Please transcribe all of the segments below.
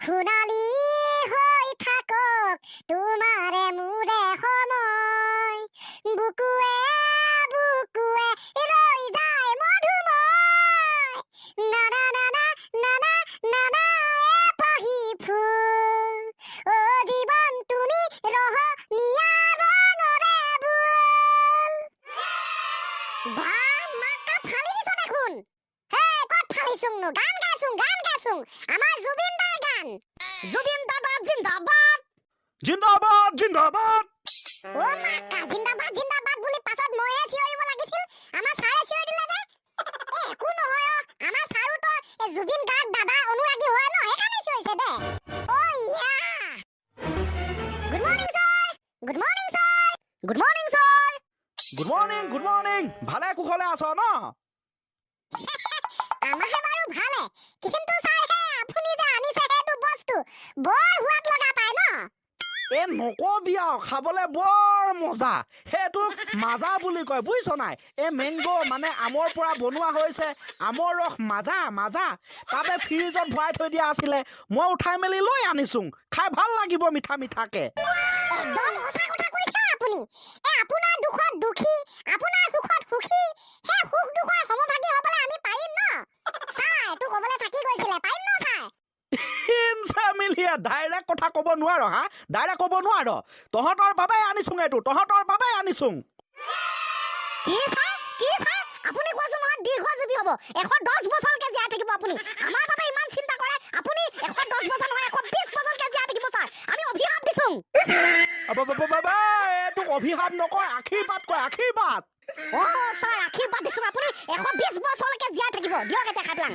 সোণালী হৈ থাকক তোমাৰে মোৰে সময় বুকুৱে বুকুৱে ৰৈ যায় মধুময় নানা নানা নানা নানা পাহি ফুল অ জীৱন তুমি ৰহনীয়া ৰঙৰে বুল বাহ মাকা ফালি দিছ দেখোন হে ক'ত ফালিছোংনো গান গাইছোং আমাৰ জুবিন দাৰ গান জুবিন দাদা জিন্দাবাদ জিন্দাবাদ জিন্দাবাদ ও মাকা জিন্দাবাদ জিন্দাবাদ বুলি পাছত ময়ে চিঞৰিব লাগিছিল আমাৰ ছাৰে চিঞৰি দিলে যে একো নহয় আমাৰ ছাৰো তো জুবিন দাৰ দাদা অনুৰাগী হয় ন সেইকাৰণে চিঞৰিছে দে ও ইয়া good morning sir good morning sir good morning sir good morning ভালে কুশলে আছ ন আমাৰ বাৰু ভালে কিন্তু ছাৰ হে আপুনি যে আনিছে সেইটো বস্তু বৰ সোৱাদ লগা পায় ন এ নকবি আৰু খাবলে বৰ মজা সেইটো মাজা বুলি কয় বুজিছ নাই এই মেংগো মানে আমৰ পৰা বনোৱা হৈছে আমৰ ৰস মাজা তাতে ফ্ৰিজত ভৰাই থৈ দিয়া আছিলে মই উঠাই মেলি লৈ আনিছো খাই ভাল লাগিব মিঠা মিঠাকে একদম সঁচা কথা কৈছে আপুনি আপোনাৰ দুখত দুখী আপোনাৰ সুখত সুখী হে সুখ দুখৰ সমভাগী হ'বলৈ আমি পাৰিম ন ছাৰ তো ক'বলৈ থাকি গৈছিলে পাৰিম ন ছাৰ মিলিয়া ডাইৰেক্ট কথা ক'ব নোৱাৰ হা ডাইৰেক্ট ক'ব নোৱাৰ তহঁতৰ বাবে আনিছো এইটো তহঁতৰ বাবে আনিছো কি ছাৰ আপুনি কোৱাচোন নহয় দীৰ্ঘজীৱী হ'ব 110 বছৰলৈকে জীয়াই থাকিব আপুনি আমাৰ বাবে ইমান চিন্তা কৰে আপুনি 110 বছৰ নহয় 120 বছৰলৈকে জীয়াই থাকিব ছাৰ আমি অভিশাপ দিছো এইটো অভিশাপ নকয় আশীৰ্বাদ কয় আশীৰ্বাদ অ ছাৰ আশীৰ্বাদ দিছো আপুনি 120 বছৰলৈকে জীয়াই থাকিব দিয়ক এটা খাই পেলাং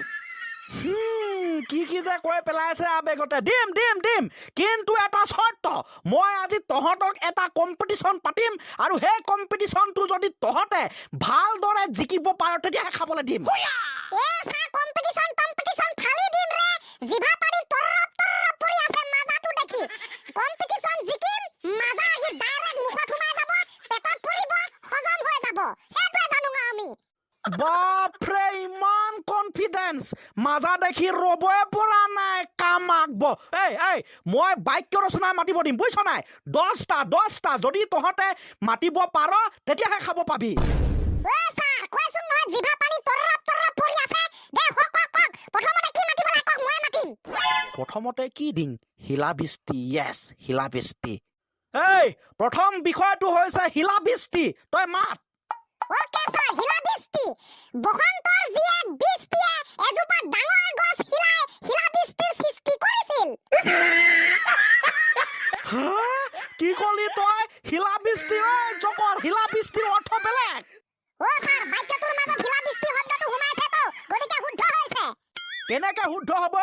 কি যে কৈ পেলাইছে আবেগতে দিম কিন্তু এটা চৰ্ত মই আজি তহঁতক এটা কম্পিটিশ্যন পাতিম আৰু সেই কম্পিটিশ্যনটো যদি তহঁতে ভালদৰে জিকিব পাৰ তেতিয়াহে খাবলৈ দিম এ ছাৰ কম্পিটিশ্যন ফালি দিম ৰে জিভা পানী তৰপ পৰি আছে মাজাটো দেখি কম্পিটিশ্যন জিকিম মাজা আহি ডাইৰেক্ট মুখত সোমাই যাব পেটত পৰিব হজম হৈ যাব সেইটোৱে জানো আমি বাপৰে ইমান কনফিডেন্স মাজা দেখি ৰবই পৰা নাই কাম আগব এই মই বাক্য ৰচনা মাতিব দিম বুজিছ নাই 10টা যদি তহঁতে মাতিব পাৰ তেতিয়াহে খাব পাবি ও ছাৰ কৈছোন নহয় জিভা পানী তৰপ পৰি আছে দে কক প্ৰথমতে কি মাতিব লাগে কক মই মাতিম প্ৰথমতে কি দিম শিলাবৃষ্টি ইয়েছ শিলাবৃষ্টি এই প্ৰথম বিষয়টো হৈছে শিলাবৃষ্টি তই মাত ওকে ছাৰ শিলাবৃষ্টি বসন্তৰ জীয়েক বৃষ্টিয়ে এজোপা ডাঙৰ গছ শিলাবৃষ্টিৰ সৃষ্টি কৰিছিল কি কলি তই শিলাবৃষ্টি জকৰ শিলাবৃষ্টিৰ অৰ্থ বেলেগ ও ছাৰ বাক্যটোৰ মাজত শিলাবৃষ্টি শব্দটো সোমাইছে তো গতিকে শুদ্ধ হৈছে কেনেকে শুদ্ধ হ'ব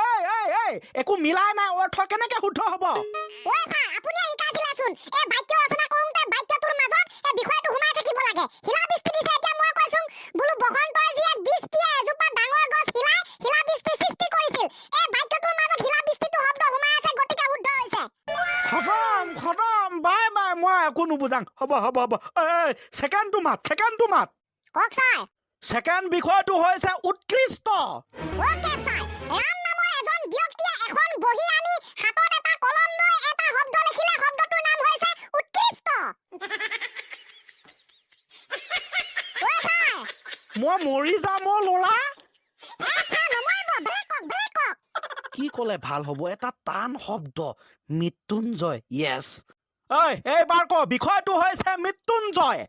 এই একো মিলাই নাই অৰ্থ কেনেকে শুদ্ধ হ'ব ও ছাৰ আপুনি শিকাইছিলেচোন এই বাক্য ৰচনা কৰোঁতে বাক্যটোৰ মাজত এই বিষয়টো সোমাই থাকিব লাগে শিলাবৃষ্টি দিছে এতিয়া মই কৈছোং বোলো বসন্তৰ জীয়েক বৃষ্টিয়ে এজোপা ডাঙৰ গছ শিলাবৃষ্টিৰ সৃষ্টি কৰিছিল এই বাক্যটোৰ মাজত শিলাবৃষ্টিটো শব্দ সোমাই আছে গতিকে শুদ্ধ হৈছে খতম বাই মই একো নুবুজাং হ'ব ছেকেণ্ডটো মাত কক ছাৰ ছেকেণ্ড বিষয়টো হৈছে উৎকৃষ্ট ওকে ছাৰ ৰাম নামৰ এজন ব্যক্তিয়ে এখন বহি আনি হাতত এটা কলম লৈ এটা শব্দ লিখিলে শব্দটোৰ নাম হৈছে উৎকৃষ্ট ও ছাৰ মই মৰি যাম ল'ৰা ছাৰ নমৰিব ব্ৰেক কক কি ক'লে ভাল হ'ব এটা টান শব্দ মৃত্যুঞ্জয় য়েছ এইবাৰ ক বিষয়টো হৈছে মৃত্যুঞ্জয়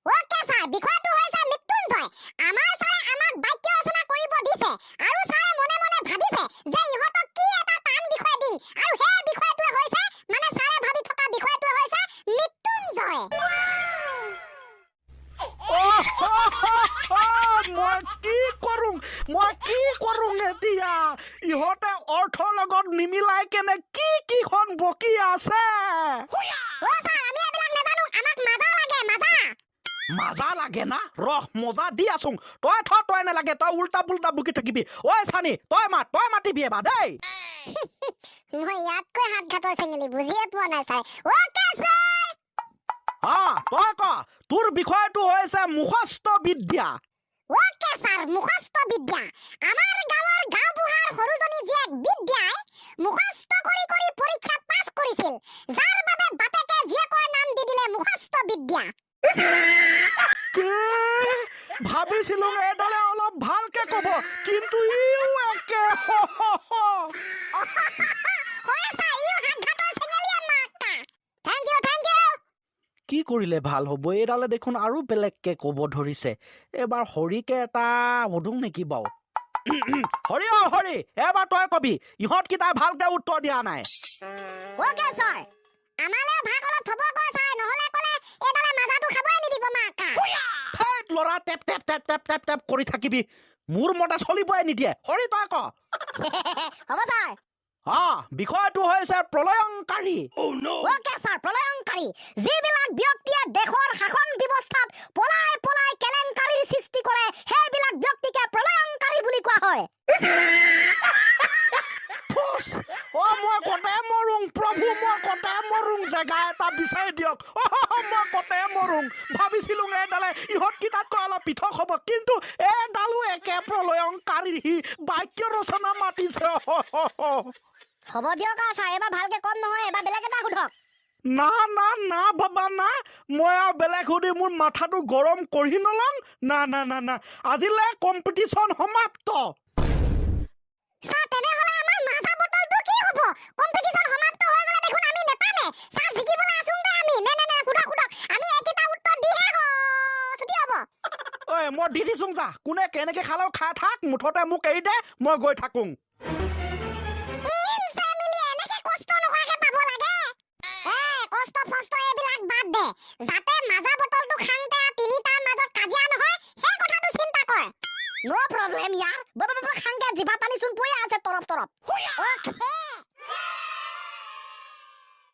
ওকে ছাৰ বিষয়টো হৈছে মৃত্যুঞ্জয় আমাৰ ছাৰে আমাক বাক্য ৰচনা কৰিব দিছে আৰু ছাৰে মনে ভাবিছে যে ইহঁতক কি এটা টান বিষয় দিম আৰু সেই বিষয়টোৱে হৈছে মানে ছাৰে ভাবি থকা বিষয়টোৱে হৈছে মৃত্যুঞ্জয় মই কি কৰোঁ এতিয়া ইহঁতে অৰ্থৰ লগত নিমিলাই কেনে কিখন বকি আছে ও ছাৰ আমি এইবিলাক নাজানো আমাক মাজা লাগে না ৰহ মজা দি আছোং তই নালাগে তই উল্টা পুল্টা বকি থাকিবি ঐ চানি তই মাতিবি এবাৰ দেই মই ইয়াতকৈ হাত ঘাটৰ চেঙেলি বুজিয়ে পোৱা নাই ছাৰ ওকে ছাৰ তই ক তোৰ বিষয়টো হৈছে মুখস্থ বিদ্যা ওকে ছাৰ মুখস্থ বিদ্যা আমাৰ গাঁৱৰ গাঁওবুঢ়াৰ সৰুজনী জীয়েক বিদ্যাই মুখস্থ কৰি কৰিলে ভাল হ'ব এইডালে দেখোন আৰু বেলেগকে ক'ব ধৰিছে এবাৰ হৰিকে এটা সুধো নেকি বাৰু হৰি অ হৰি এবাৰ তই কবি ইহঁত কিটা ভালকে উত্তৰ দিয়া নাই ওকে ছাৰ আমালে ভাগ অলপ থব কয় ছাৰ নহলে কলে এডালে মাজাটো খাবই নিদিব মাকা ফেট লৰা টেপ টেপ টেপ টেপ টেপ টেপ কৰি থাকিবি মোৰ মতে চলিবই নিদিয়ে হৰি তই ক হ'ব ছাৰ বিষয়টো হৈছে প্ৰলয়ংকাৰী ওকে ছাৰ প্ৰলয়ংকাৰী যিবিলাক ব্যক্তিয়ে দেশৰ শাসন ব্যৱস্থাত পলাই পলাই কেলেংকাৰীৰ সৃষ্টি কৰে সেইবিলাক ব্যক্তিকে প্ৰলয়ংকাৰী বুলি কোৱা হয় মই কতে মৰুং প্ৰভু মই কতে মৰুং জেগা এটা বিচাৰি দিয়ক মই কতে মৰুং ভাবিছিলো এডালে ইহঁত কিতাতকৈ অলপ পৃথক হ'ব কিন্তু এডালো একে প্ৰলয়ংকাৰী বাক্য ৰচনা মাতিছে হ'ব দিয়ক ছাৰ এবাৰ ভালকে কম নহয় এবাৰ বেলেগ এটা সুধক না বাবা না মই আৰু বেলেগ সুধি মোৰ মাথাটো গৰম কৰি নলং না আজিলে কম্পিটিশ্যন সমাপ্ত ছাৰ তেনেহলে আমাৰ মাজা বটলটো কি হ'ব কম্পিটিশ্যন সমাপ্ত হৈ গলে দেখোন আমি নেপামে ছাৰ জিকিবলৈ আছোং দে আমি নে সুধক আমি একেটা উত্তৰ দিহে ছুটি হ'ব ঐ মই দি দিছোং যা কোনে কেনেকে খালেও খাই থাক মুঠতে মোক এৰি দে মই গৈ থাকোং যাতে মাজা বটলটো খাংতে তিনিটাৰ মাজত কাজিয়া নহয় সেই কথাটো চিন্তা কৰ নো প্ৰবলেম ইয়াৰ খাংকে জিভা পানী চোন পৰি আছে তৰপ ওকে